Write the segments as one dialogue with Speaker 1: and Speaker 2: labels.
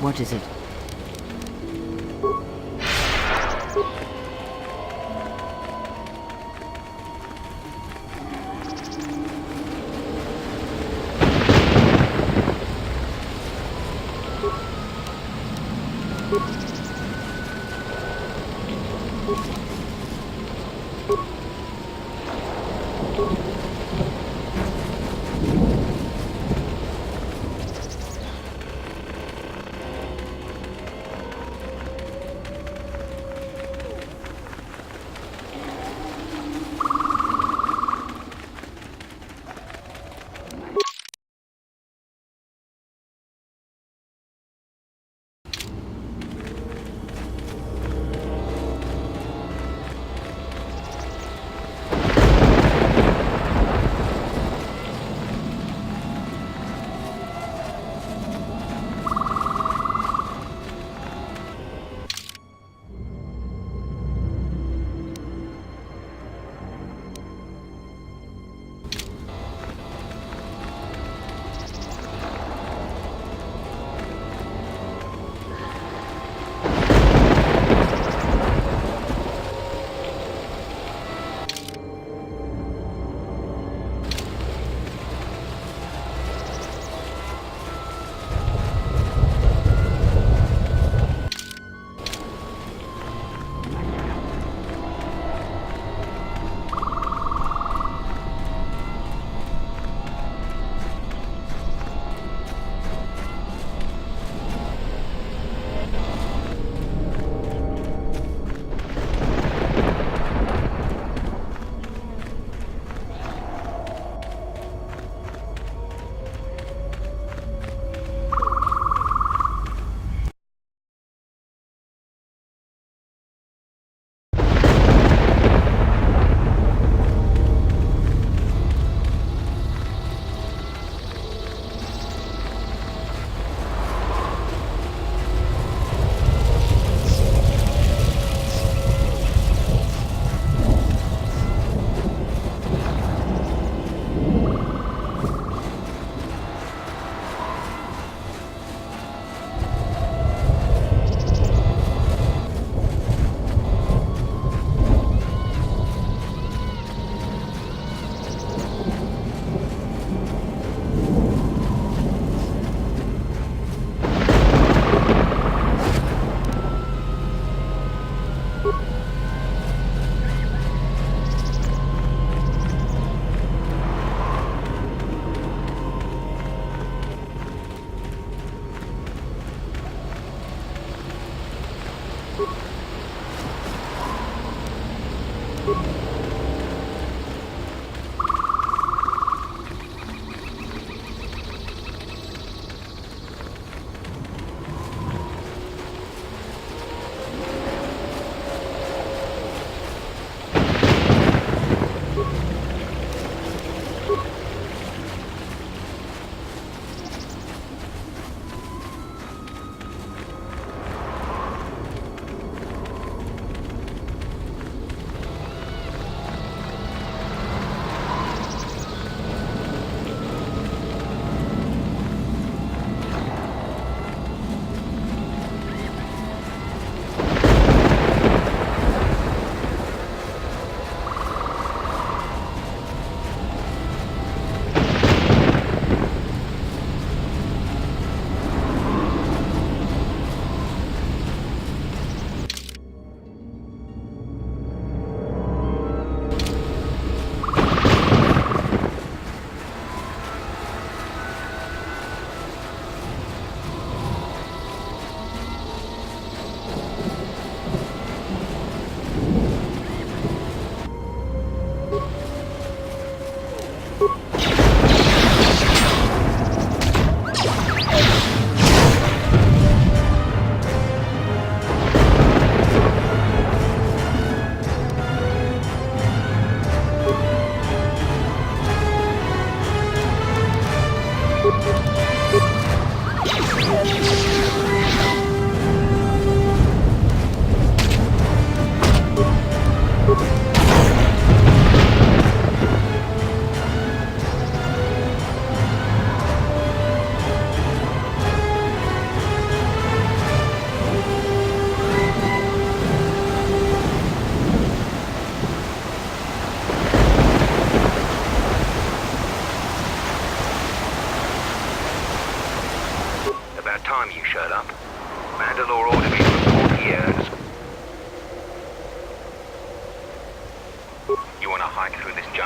Speaker 1: What is it?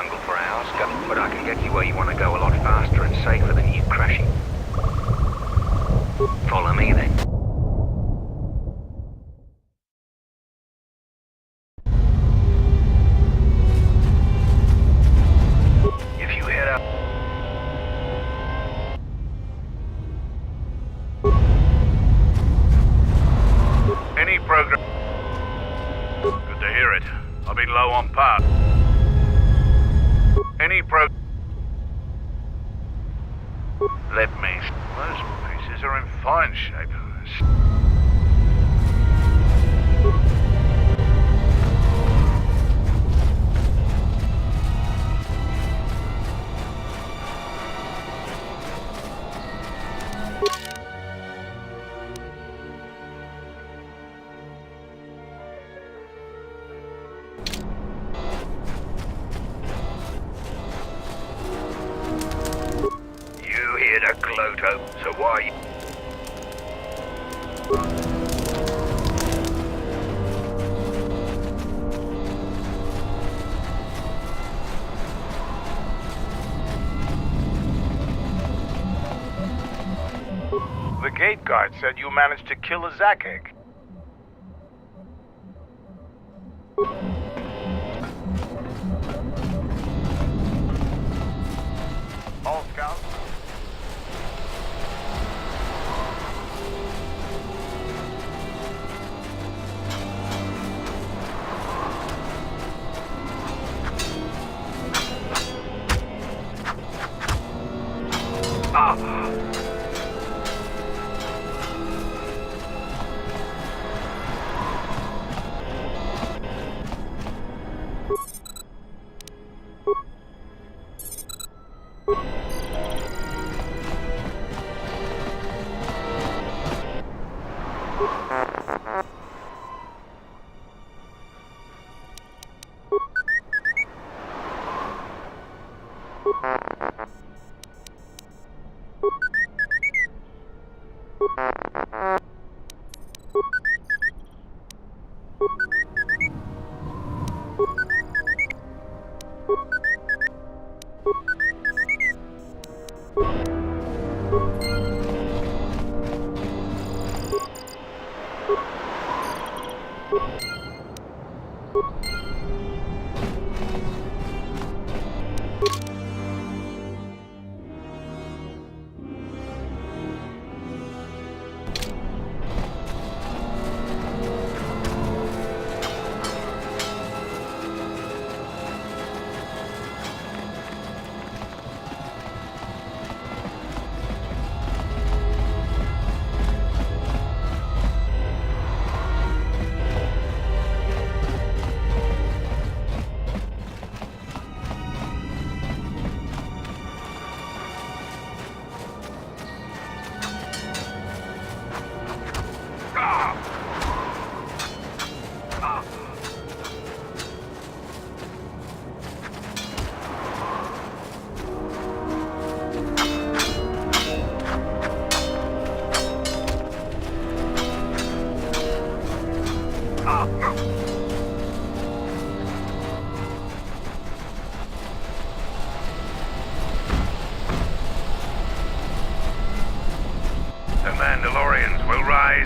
Speaker 1: jungle for hours, but I can get you where you want to go a lot faster and safer than you crashing. Follow me then. If you head up...
Speaker 2: Any program... Good to hear it. I've been low on parts. Any Let me... Those pieces are in fine shape.
Speaker 1: Kotor, so why...
Speaker 2: The gate guard said you managed to kill a Zakek. All scouts.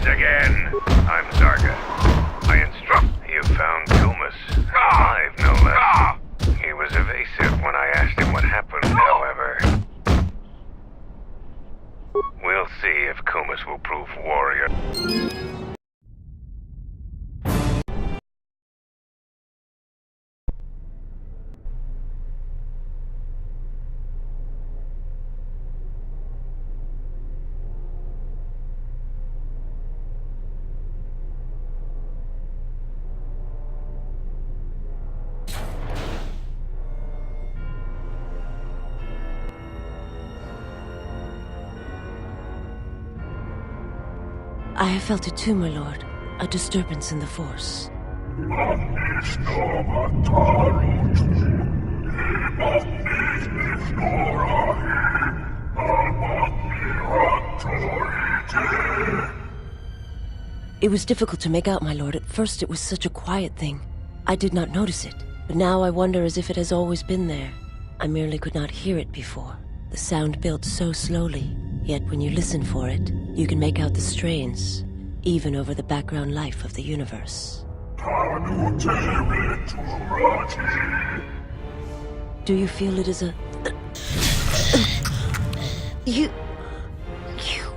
Speaker 1: Again. I'm Zarga. I instruct. You found Kumas. Alive, no less. He was evasive when I asked him what happened, however. We'll see if Kumas will prove warrior.
Speaker 3: I have felt it too, my lord. A disturbance in the Force. It was difficult to make out, my lord. At first it was such a quiet thing. I did not notice it. But now I wonder as if it has always been there. I merely could not hear it before. The sound built so slowly, yet when you listen for it, you can make out the strains, even over the background life of the universe. Do you feel it is a... You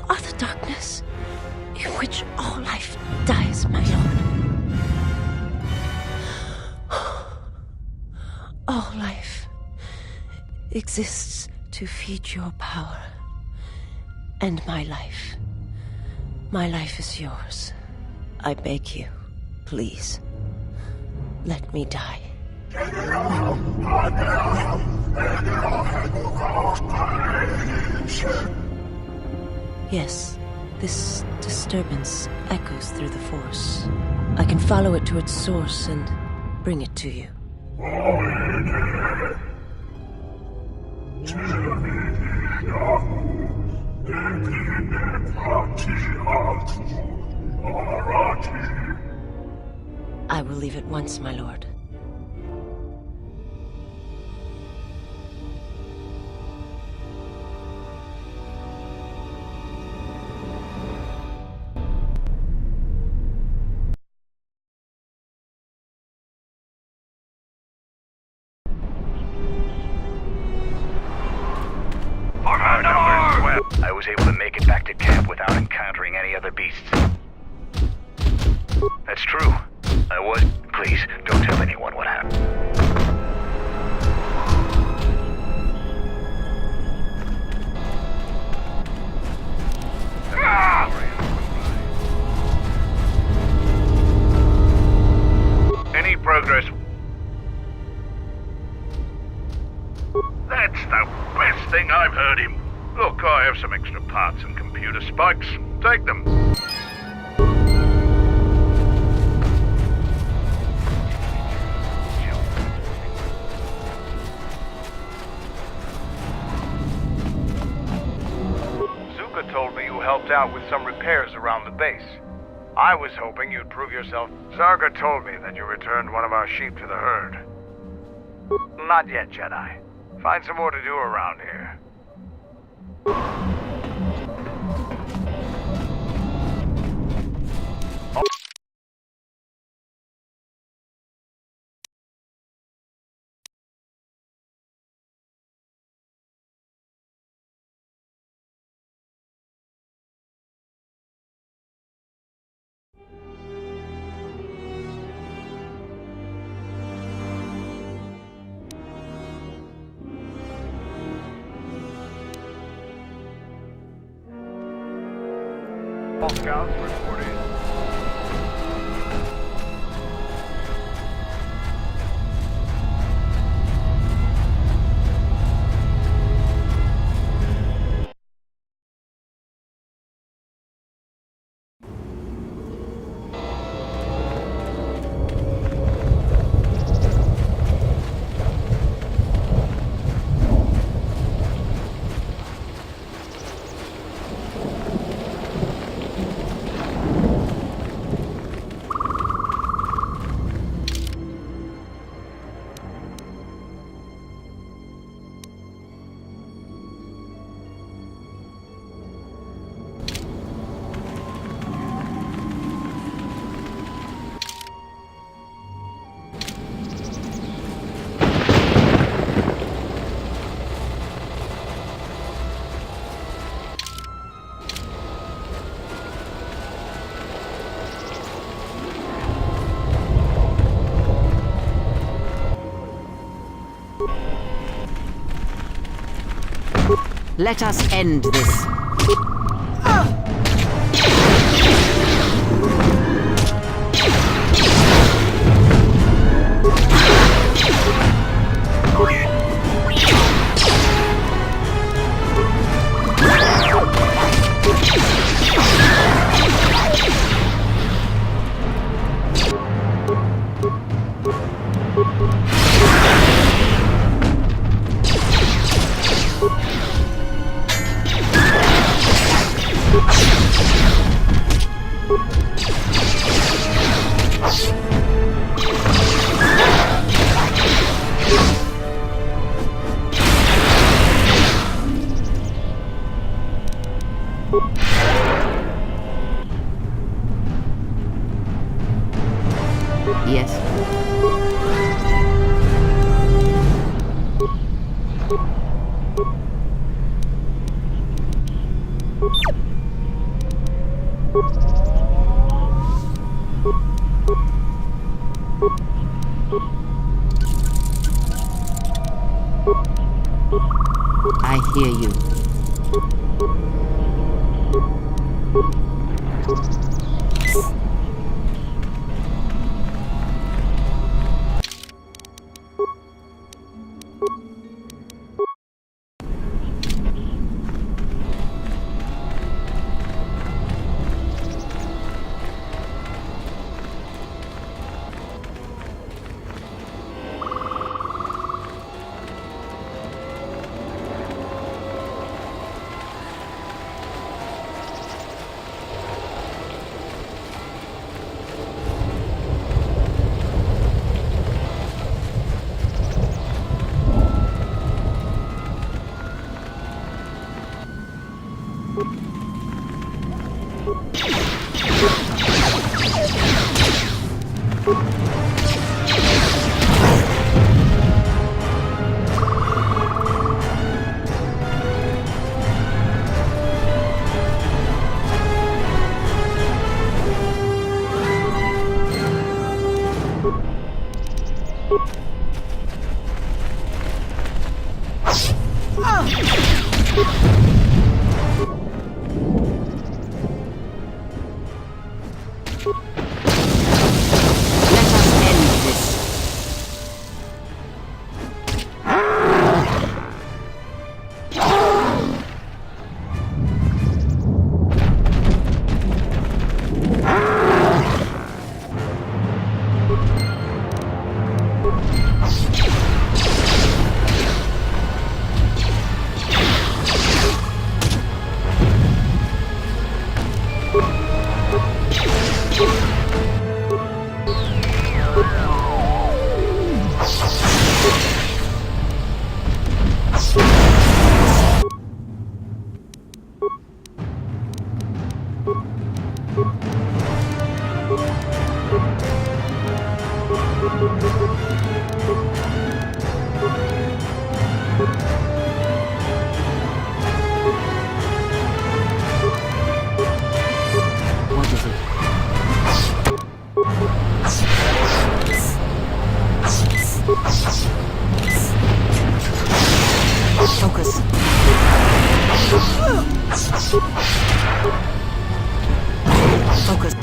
Speaker 3: are the darkness in which all life dies, my lord. All life exists to feed your power. And my life is yours. I beg you, please, let me die. Yes, this disturbance echoes through the Force. I can follow it to its source and bring it to you. I will leave at once, my lord.
Speaker 2: I was able to make it back to camp without encountering any other beasts. That's true. I was... Please, don't tell anyone what happened. Any progress? That's the best thing I've heard him. Look, I have some extra parts and computer spikes. Take them.
Speaker 4: Zuka told me you helped out with some repairs around the base. I was hoping you'd prove yourself. Zarga told me that you returned one of our sheep to the herd. Not yet, Jedi. Find some more to do around here. All scouts report in.
Speaker 5: Let us end this. I hear you. Focus. Focus.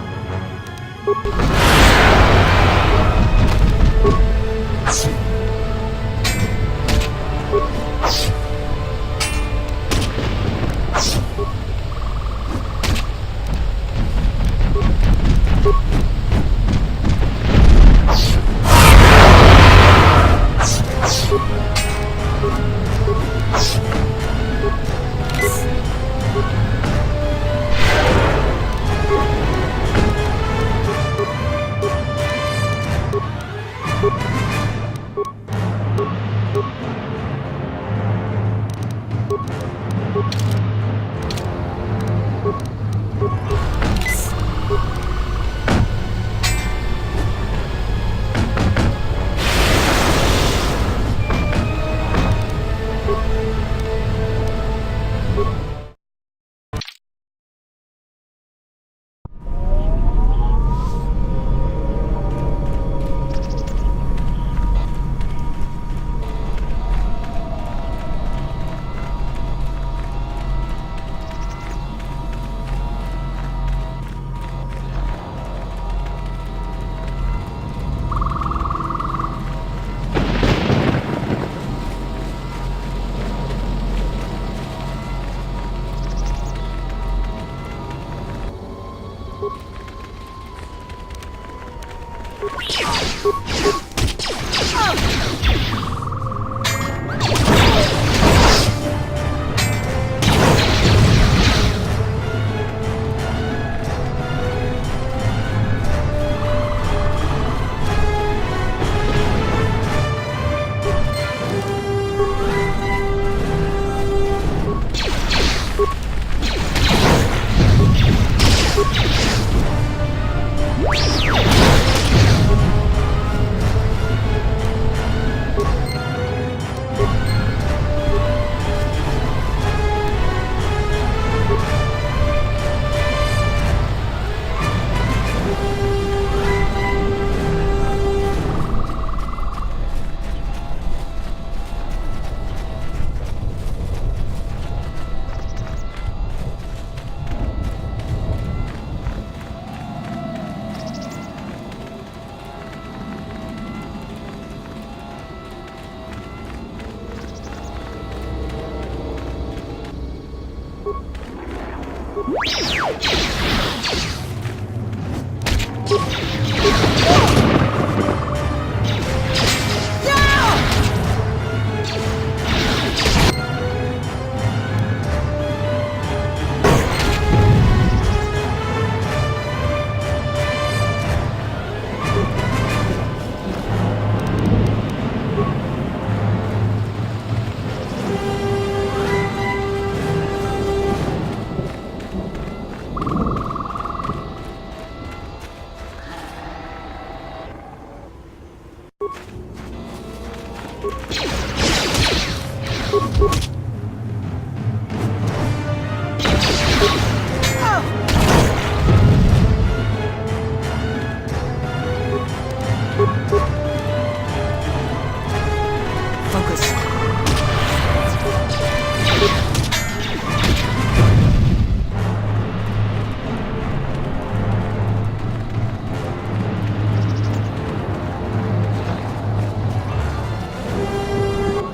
Speaker 5: Focus.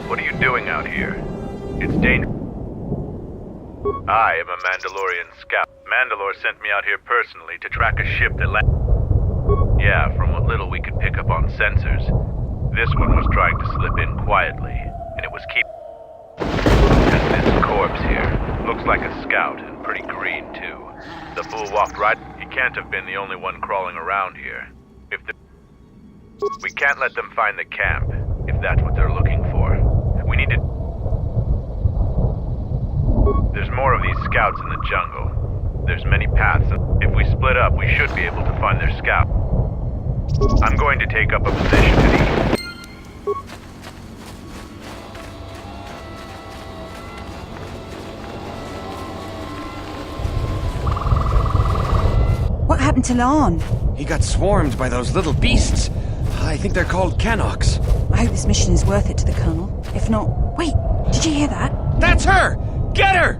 Speaker 2: What are you doing out here? It's dangerous. I am a Mandalorian scout. Mandalore sent me out here personally to track a ship that landed. Yeah, from what little we could pick up on sensors. This one was trying to slip in quietly, and it was Just this corpse here. Looks like a scout, and pretty green, too. The fool walked right... He can't have been the only one crawling around here. We can't let them find the camp, if that's what they're looking for. We need to... There's more of these scouts in the jungle. There's many paths. If we split up, we should be able to find their scout. I'm going to take up a position to the east.
Speaker 6: What happened to Lan?
Speaker 7: He got swarmed by those little beasts. I think they're called Canox.
Speaker 6: I hope this mission is worth it to the Colonel. If not... Wait, did you hear that?
Speaker 7: That's her! Get her!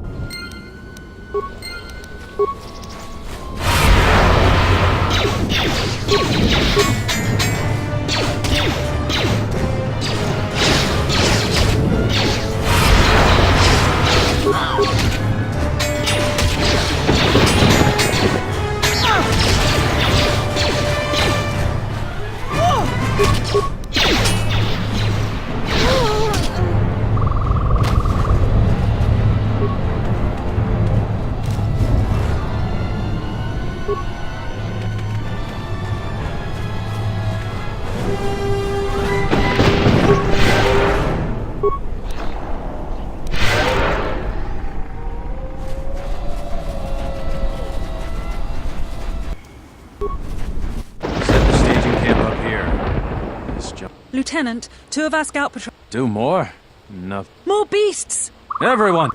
Speaker 6: Lieutenant, 2 of our scout patrol...
Speaker 7: Do more? No.
Speaker 6: More beasts!
Speaker 7: Everyone!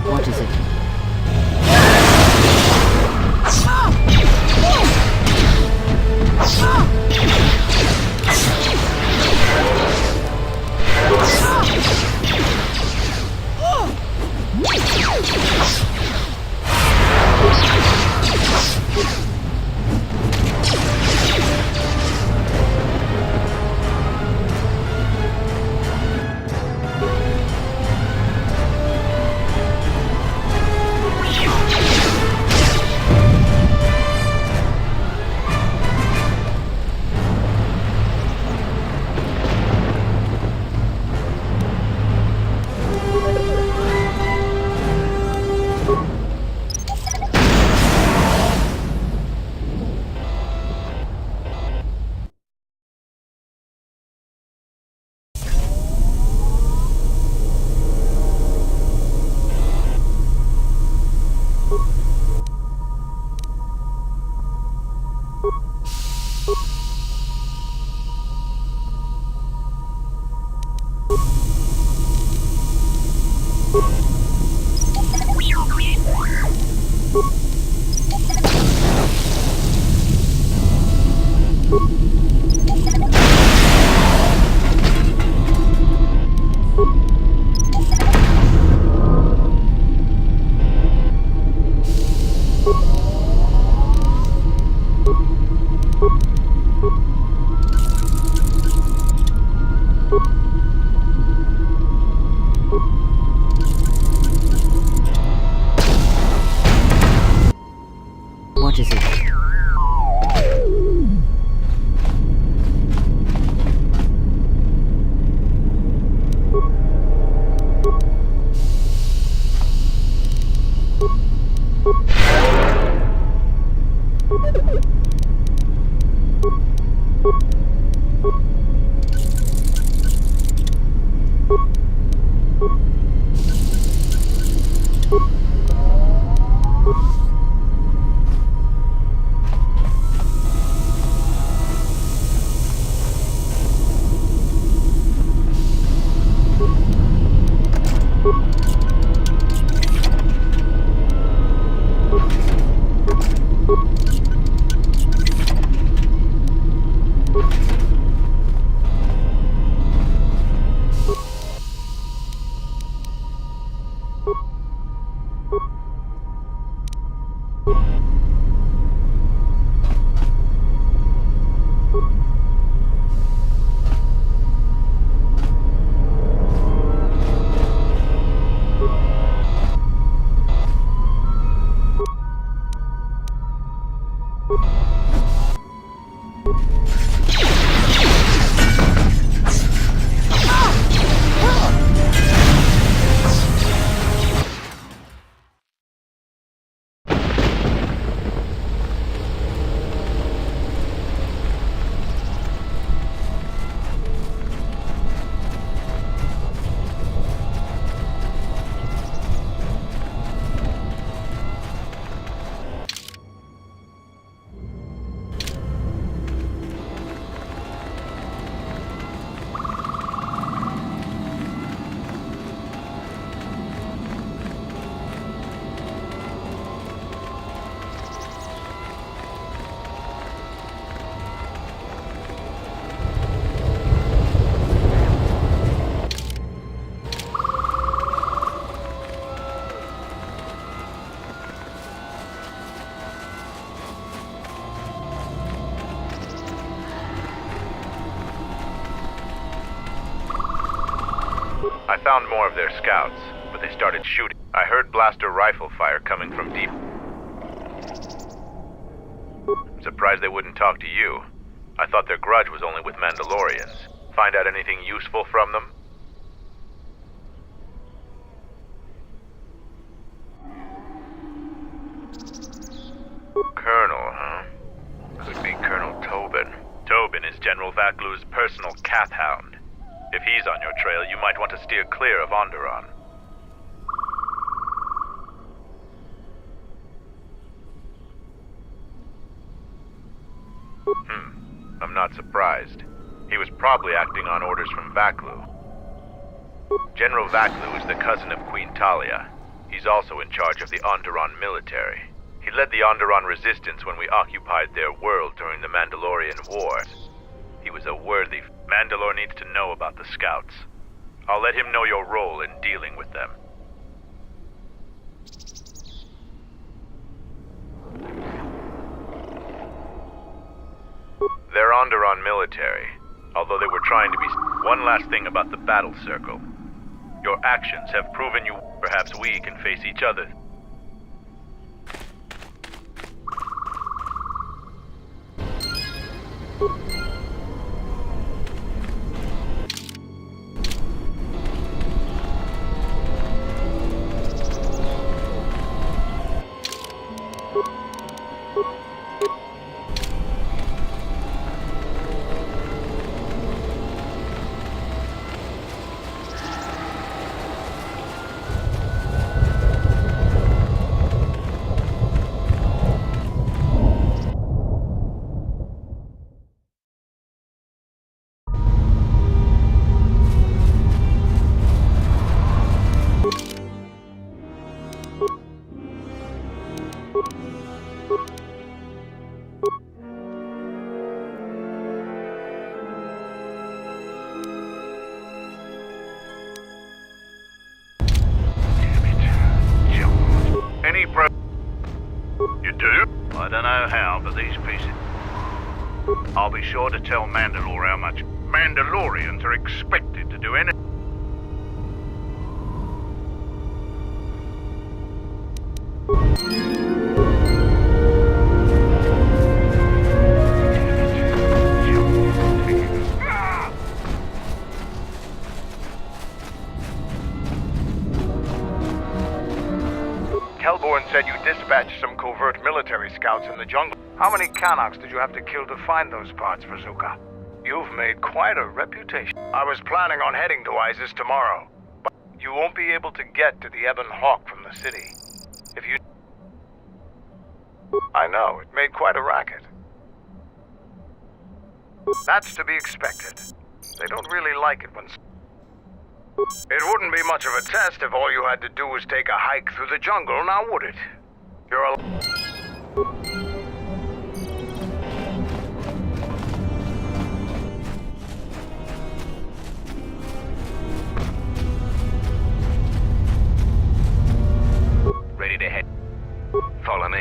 Speaker 5: What is it? What is it?
Speaker 2: I found more of their scouts, but they started shooting. I heard blaster rifle fire coming from deep. I'm surprised they wouldn't talk to you. I thought their grudge was only with Mandalorians. Find out anything useful from them? Colonel, huh? Could be Colonel Tobin. Tobin is General Vaklu's personal cat hound. If he's on your trail, you might want to steer clear of Onderon. I'm not surprised. He was probably acting on orders from Vaklu. General Vaklu is the cousin of Queen Talia. He's also in charge of the Onderon military. He led the Onderon resistance when we occupied their world during the Mandalorian Wars. He was a worthy... Mandalore needs to know about the scouts. I'll let him know your role in dealing with them. They're Onderon military, although they were trying to be... One last thing about the battle circle. Your actions have proven you... Perhaps we can face each other. You do? I don't know how, but these pieces... I'll be sure to tell Mandalore how much Mandalorians are expected to do anything.
Speaker 4: Said you dispatched some covert military scouts in the jungle. How many Kanaks did you have to kill to find those parts, Bazooka? You've made quite a reputation. I was planning on heading to Isis tomorrow, but you won't be able to get to the Ebon Hawk from the city. If you... I know, it made quite a racket. That's to be expected. They don't really like it when... It wouldn't be much of a test if all you had to do was take a hike through the jungle, now would it? You're a... Ready to head. Follow me.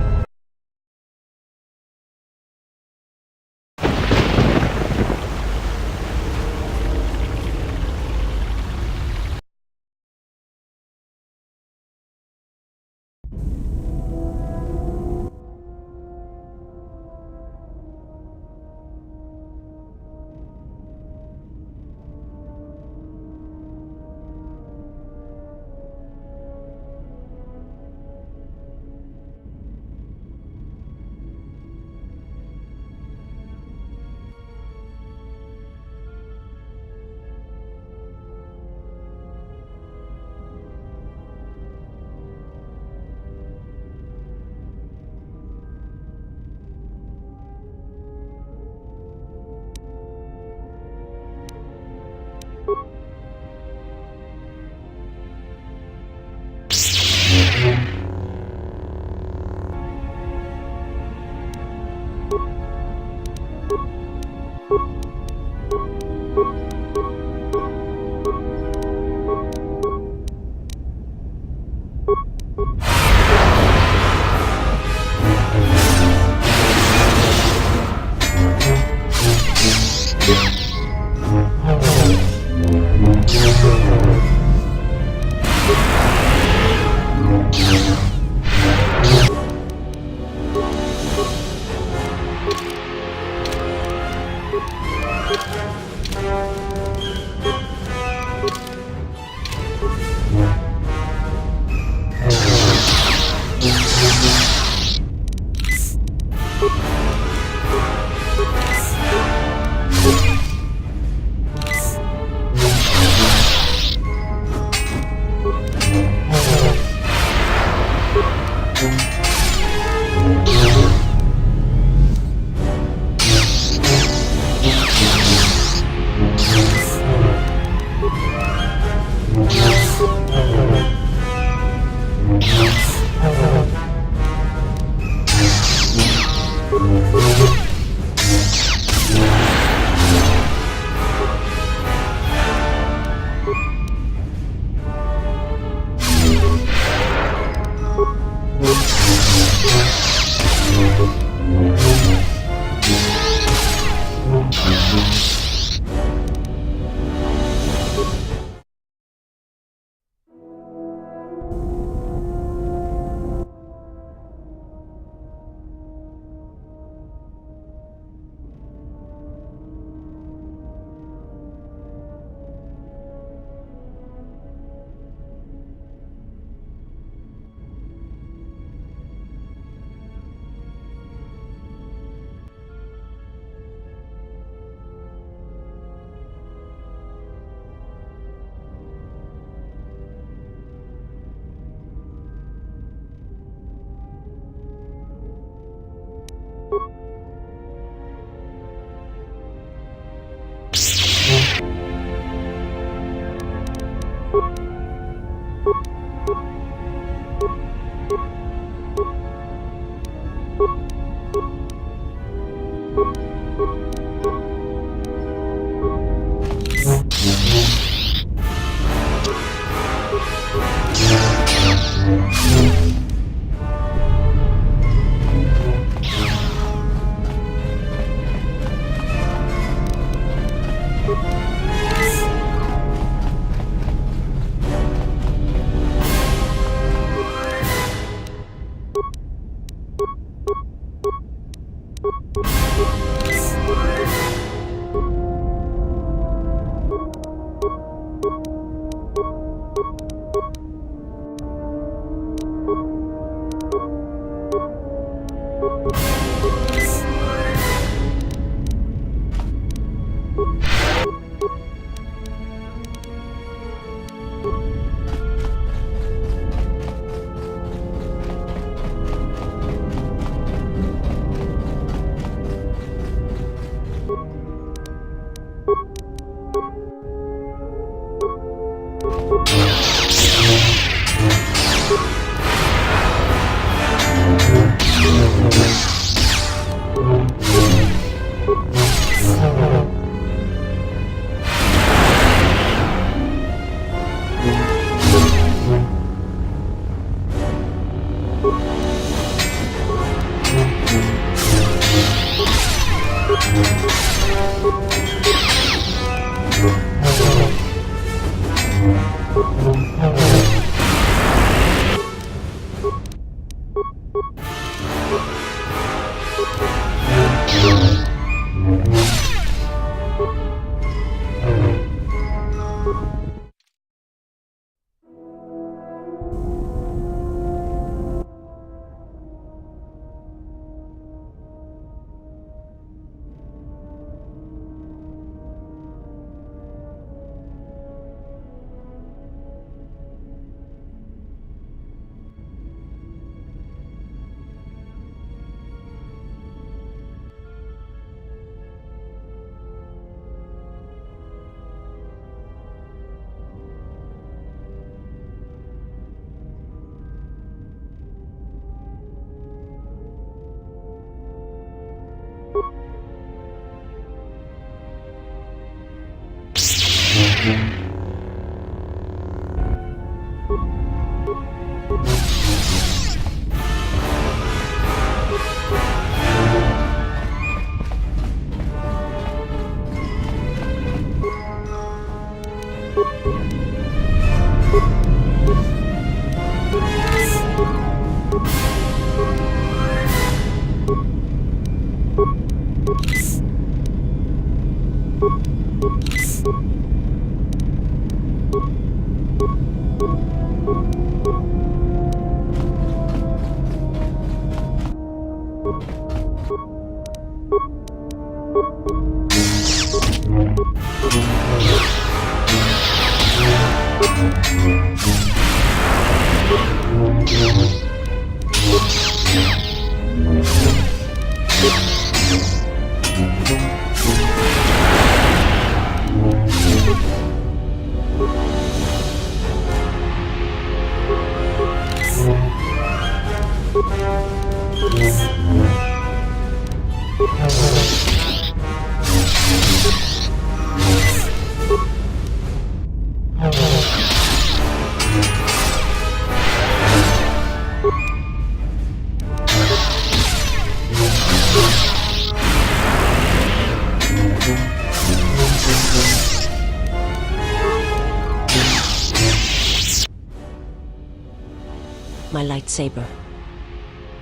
Speaker 3: My lightsaber.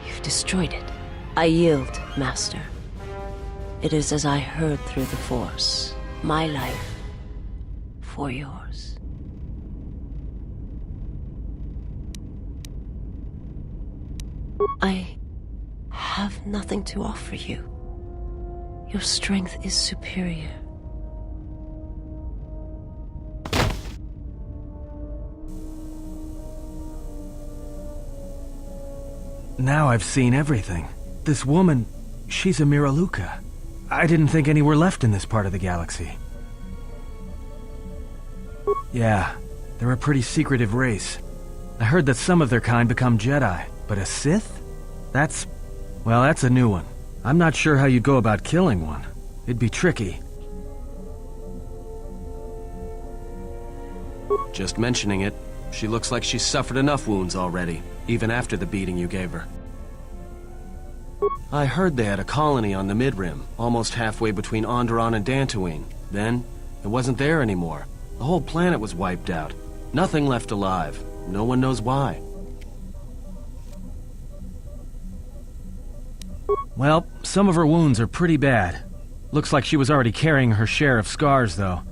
Speaker 3: You've destroyed it. I yield, Master. It is as I heard through the Force. My life for yours. I have nothing to offer you. Your strength is superior.
Speaker 8: Now I've seen everything. This woman, she's a Miraluka. I didn't think any were left in this part of the galaxy. Yeah, they're a pretty secretive race. I heard that some of their kind become Jedi, but a Sith? That's a new one. I'm not sure how you'd go about killing one. It'd be tricky.
Speaker 7: Just mentioning it, she looks like she's suffered enough wounds already, even after the beating you gave her. I heard they had a colony on the Mid-Rim, almost halfway between Onderon and Dantooine. Then, it wasn't there anymore. The whole planet was wiped out. Nothing left alive. No one knows why.
Speaker 8: Well, some of her wounds are pretty bad. Looks like she was already carrying her share of scars, though.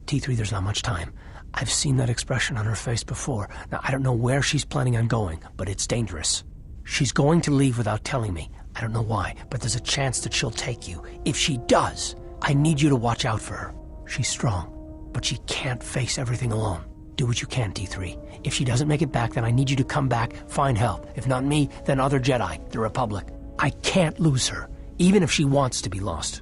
Speaker 9: T3, there's not much time. I've seen that expression on her face before. Now, I don't know where she's planning on going, but it's dangerous. She's going to leave without telling me. I don't know why, but there's a chance that she'll take you. If she does, I need you to watch out for her. She's strong, but she can't face everything alone. Do what you can, T3. If she doesn't make it back, then I need you to come back, find help. If not me, then other Jedi, the Republic. I can't lose her, even if she wants to be lost.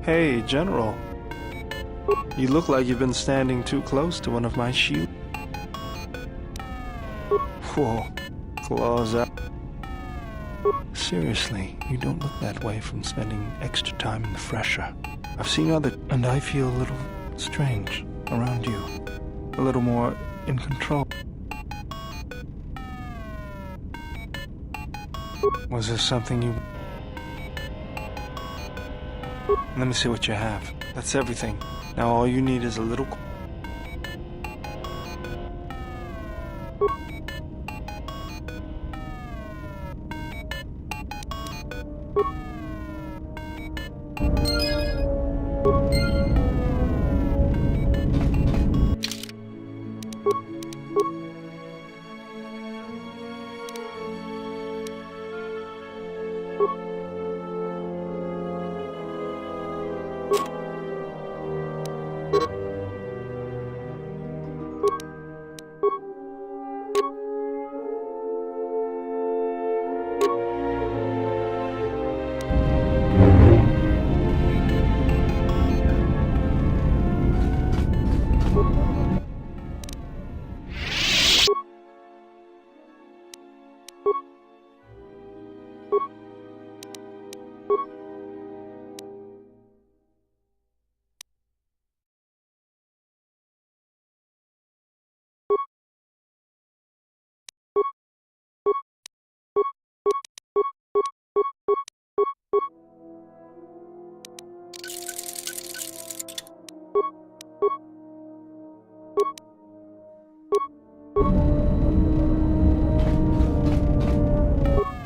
Speaker 10: Hey, General. You look like you've been standing too close to one of my shields. Whoa, claws out. Seriously, you don't look that way from spending extra time in the fresher. I've seen other, and I feel a little strange around you. A little more in control. Was there something you... Let me see what you have. That's everything. Now all you need is a little...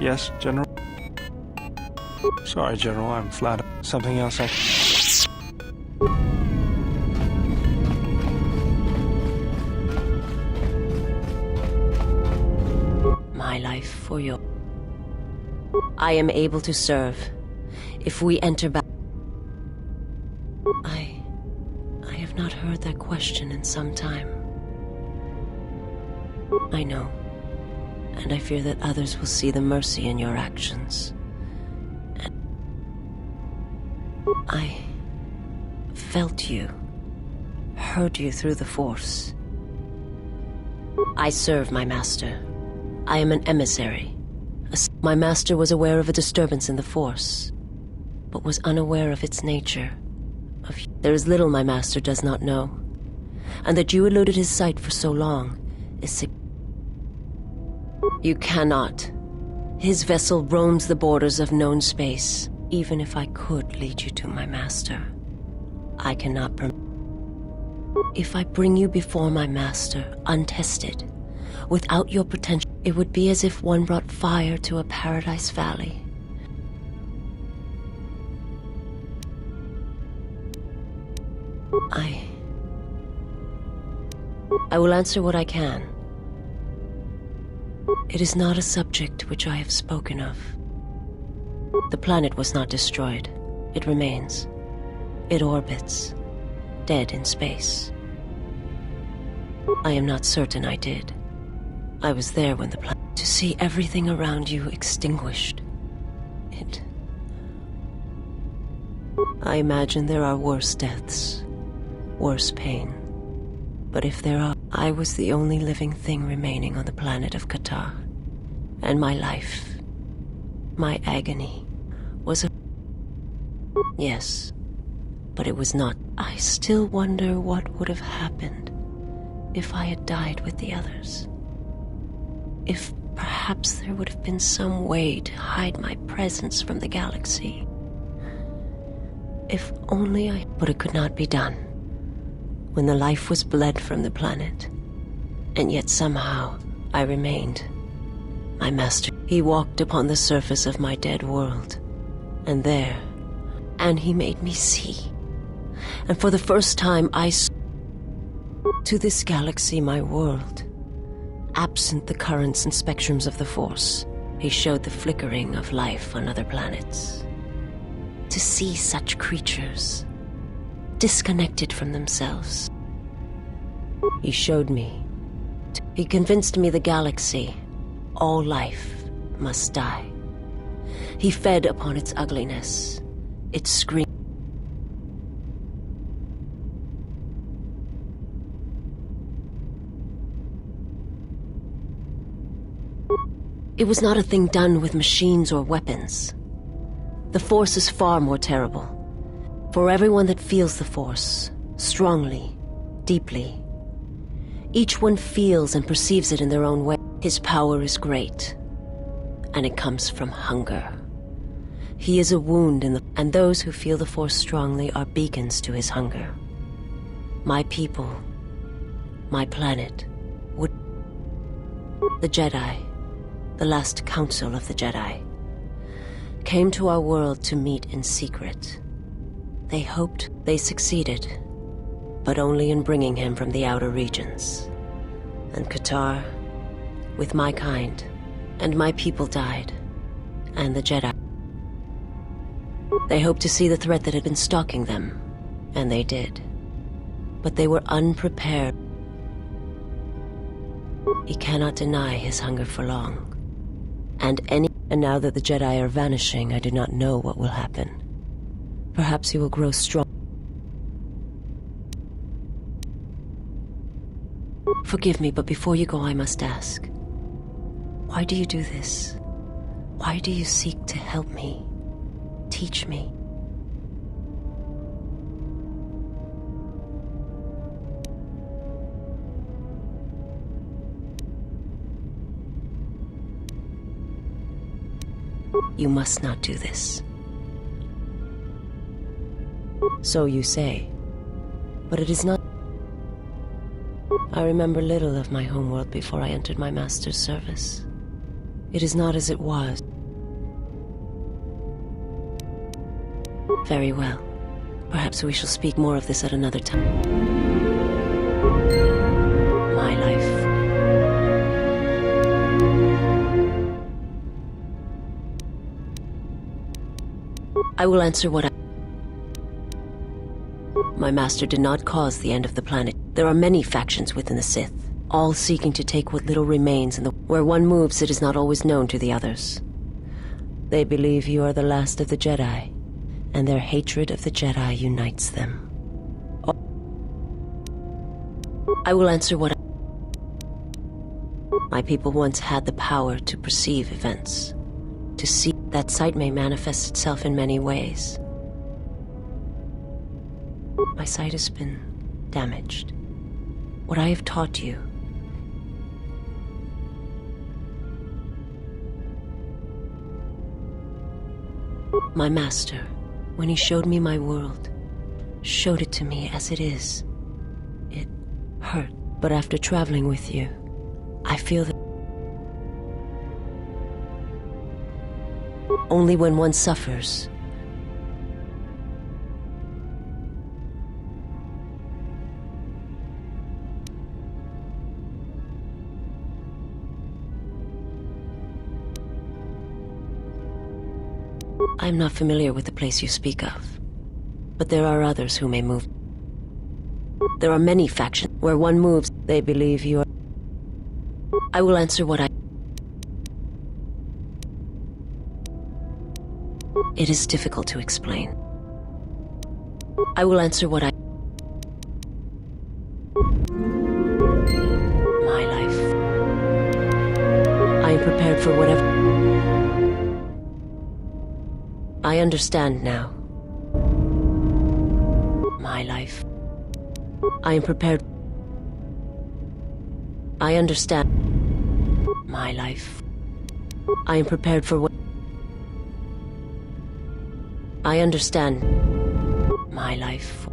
Speaker 10: Yes, General? Sorry, General, I'm flat. Something else I...
Speaker 3: My life for your... I am able to serve. If we enter back... I have not heard that question in some time. I know. And I fear that others will see the mercy in your actions. And I felt you, heard you through the Force. I serve my master. I am an emissary. My master was aware of a disturbance in the Force, but was unaware of its nature. There is little my master does not know, and that you eluded his sight for so long is significant. You cannot. His vessel roams the borders of known space. Even if I could lead you to my master, I cannot If I bring you before my master, untested, without your potential, it would be as if one brought fire to a paradise valley. I will answer what I can. It is not a subject which I have spoken of. The planet was not destroyed. It remains. It orbits, dead in space. I am not certain I did. I was there when the planet... To see everything around you extinguished. I imagine there are worse deaths, worse pain. But if there are, I was the only living thing remaining on the planet of Kotor. And my life, my agony, was a... Yes, but it was not. I still wonder what would have happened if I had died with the others. If perhaps there would have been some way to hide my presence from the galaxy. If only I... But it could not be done. When the life was bled from the planet, and yet somehow I remained. My master, he walked upon the surface of my dead world, and there, and he made me see. And for the first time I saw to this galaxy, my world, absent the currents and spectrums of the Force, he showed the flickering of life on other planets. To see such creatures, disconnected from themselves. He showed me. He convinced me the galaxy, all life, must die. He fed upon its ugliness, its scream. It was not a thing done with machines or weapons. The Force is far more terrible. For everyone that feels the Force, strongly, deeply, each one feels and perceives it in their own way. His power is great, and it comes from hunger. He is a wound and those who feel the Force strongly are beacons to his hunger. My people, my planet, the Jedi, the last council of the Jedi, came to our world to meet in secret. They hoped they succeeded, but only in bringing him from the outer regions. And Kotor, with my kind, and my people died, and the Jedi. They hoped to see the threat that had been stalking them, and they did. But they were unprepared. He cannot deny his hunger for long. And now that the Jedi are vanishing, I do not know what will happen. Perhaps he will grow strong. Forgive me, but before you go, I must ask. Why do you do this? Why do you seek to help me? Teach me. You must not do this. So you say. But it is not. I remember little of my homeworld before I entered my master's service. It is not as it was. Very well. Perhaps we shall speak more of this at another time. My life. I will answer what My master did not cause the end of the planet. There are many factions within the Sith, all seeking to take what little remains in the... Where one moves, it is not always known to the others. They believe you are the last of the Jedi, and their hatred of the Jedi unites them. I will answer what My people once had the power to perceive events. To see that sight may manifest itself in many ways. My sight has been damaged. What I have taught you. My master, when he showed me my world, showed it to me as it is. It hurt, but after traveling with you, I feel that only when one suffers. I'm not familiar with the place you speak of, but there are others who may move. There are many factions. Where one moves, they believe you are... I will answer what I... It is difficult to explain. I will answer what I... My life. I am prepared for whatever... I understand now. My life. I am prepared. I understand. My life. I am prepared for what... I understand. My life.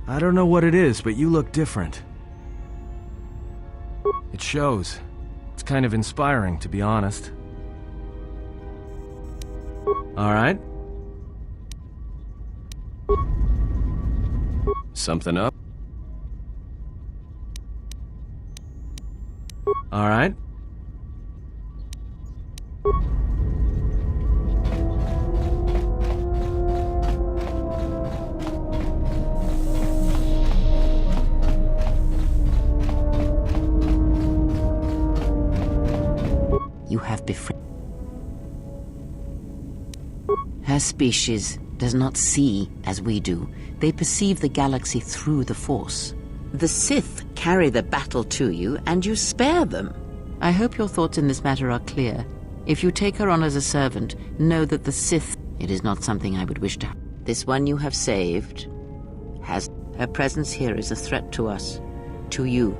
Speaker 8: I don't know what it is, but you look different. It shows. It's kind of inspiring, to be honest. All right.
Speaker 7: Something up?
Speaker 8: All right.
Speaker 5: have befriended. Her species does not see as we do. They perceive the galaxy through the Force. The Sith carry the battle to you, and you spare them. I hope your thoughts in this matter are clear. If you take her on as a servant, know that the Sith... It is not something I would wish to... This one you have saved has... Her presence here is a threat to us. To you.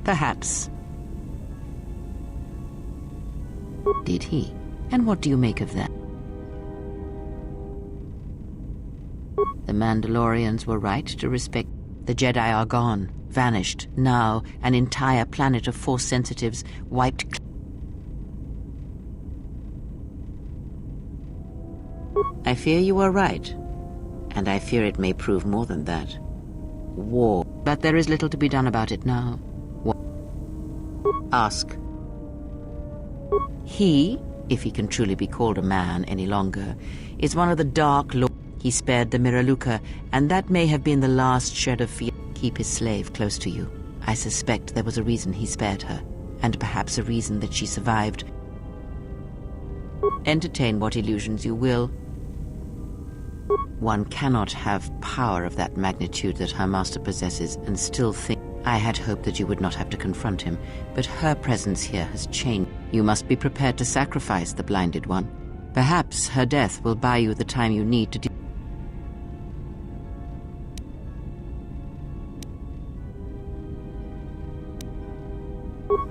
Speaker 5: Perhaps. Did he? And what do you make of that? The Mandalorians were right to respect. The Jedi are gone, vanished. Now, an entire planet of Force sensitives wiped. I fear you are right. And I fear it may prove more than that. War. But there is little to be done about it now. Ask. He, if he can truly be called a man any longer, is one of the Dark Lords. He spared the Miraluka, and that may have been the last shred of fear. Keep his slave close to you. I suspect there was a reason he spared her, and perhaps a reason that she survived. Entertain what illusions you will. One cannot have power of that magnitude that her master possesses and still think. I had hoped that you would not have to confront him, but her presence here has changed. You must be prepared to sacrifice the blinded one. Perhaps her death will buy you the time you need to do.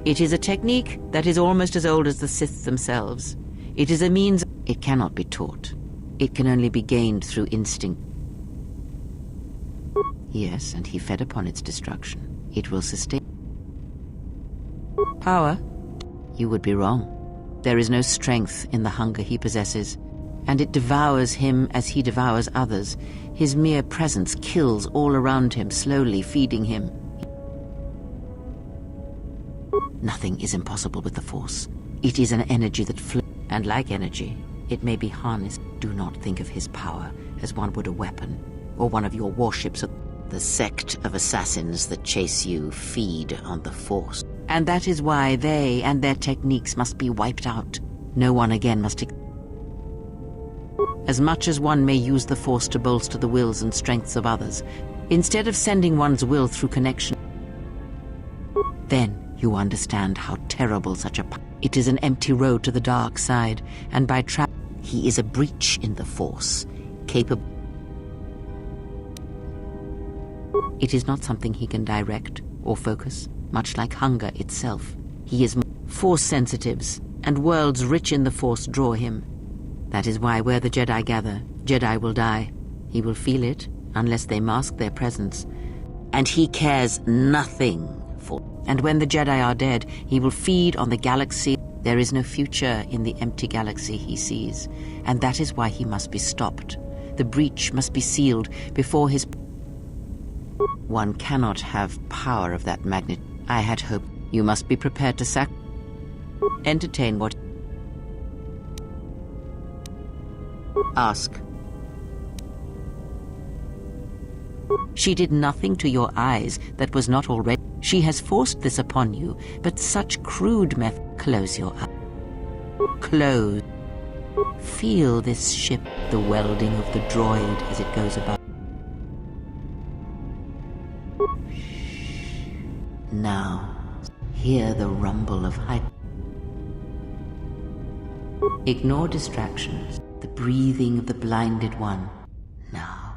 Speaker 5: It is a technique that is almost as old as the Sith themselves. It is a means. It cannot be taught. It can only be gained through instinct. Yes, and he fed upon its destruction. It will sustain. Power? You would be wrong. There is no strength in the hunger he possesses, and it devours him as he devours others. His mere presence kills all around him, slowly feeding him. Nothing is impossible with the Force. It is an energy that flows, and like energy, it may be harnessed. Do not think of his power as one would a weapon, or one of your warships. The sect of assassins that chase you feed on the Force. And that is why they and their techniques must be wiped out. No one again must... As much as one may use the Force to bolster the wills and strengths of others, instead of sending one's will through connection, then you understand how terrible such a... It is an empty road to the dark side, and by he is a breach in the Force, capable... It is not something he can direct or focus, much like hunger itself. He is Force sensitives, and worlds rich in the Force draw him. That is why where the Jedi gather, Jedi will die. He will feel it, unless they mask their presence. And he cares nothing for... And when the Jedi are dead, he will feed on the galaxy. There is no future in the empty galaxy he sees, and that is why he must be stopped. The breach must be sealed before his... One cannot have power of that magnitude. I had hoped. You must be prepared to entertain what... Ask. She did nothing to your eyes that was not already... She has forced this upon you, but such crude method... Close your eyes. Close. Feel this ship, the welding of the droid as it goes about. Now, hear the rumble of hype. Ignore distractions, the breathing of the blinded one. Now,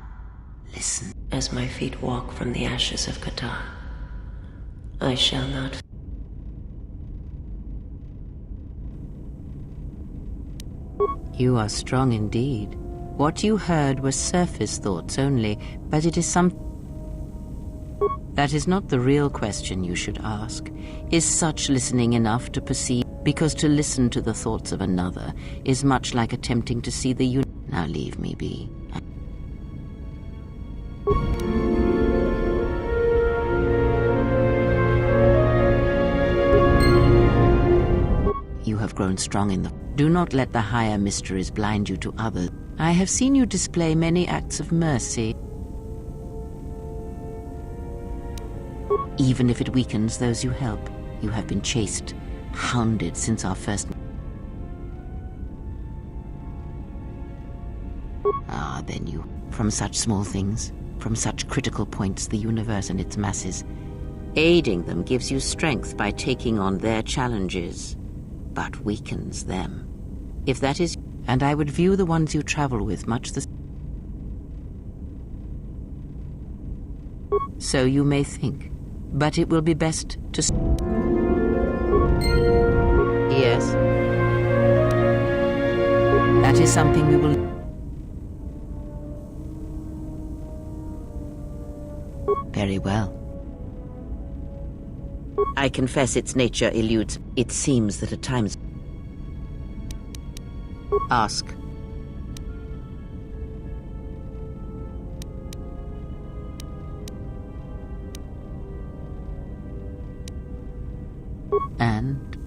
Speaker 5: listen.
Speaker 3: As my feet walk from the ashes of Kotor, I shall not...
Speaker 5: You are strong indeed. What you heard were surface thoughts only, but it is some... That is not the real question you should ask. Is such listening enough to perceive? Because to listen to the thoughts of another is much like attempting to see the Now leave me be. You have grown strong in the... Do not let the higher mysteries blind you to others. I have seen you display many acts of mercy, even if it weakens those you help. You have been chased, hounded since our first... Ah, then you... From such small things, from such critical points, the universe and its masses, aiding them gives you strength by taking on their challenges, but weakens them. If that is... And I would view the ones you travel with much the... So you may think, but it will be best to... Yes. That is something we will... Very well. I confess its nature eludes. It seems that at times... Ask. And?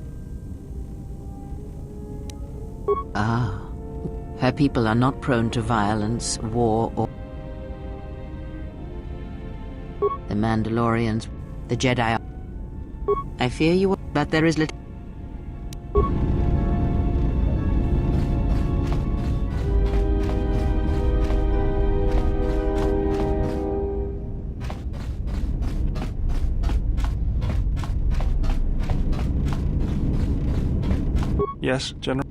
Speaker 5: Ah. Her people are not prone to violence, war, or... The Mandalorians, the Jedi... I fear you, but there is little...
Speaker 10: Yes, General.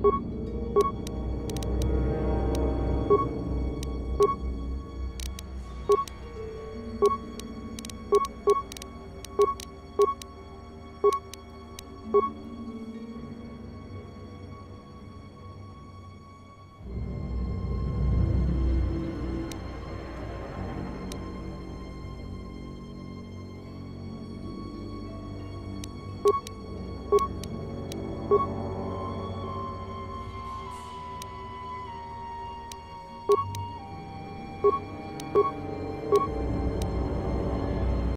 Speaker 1: you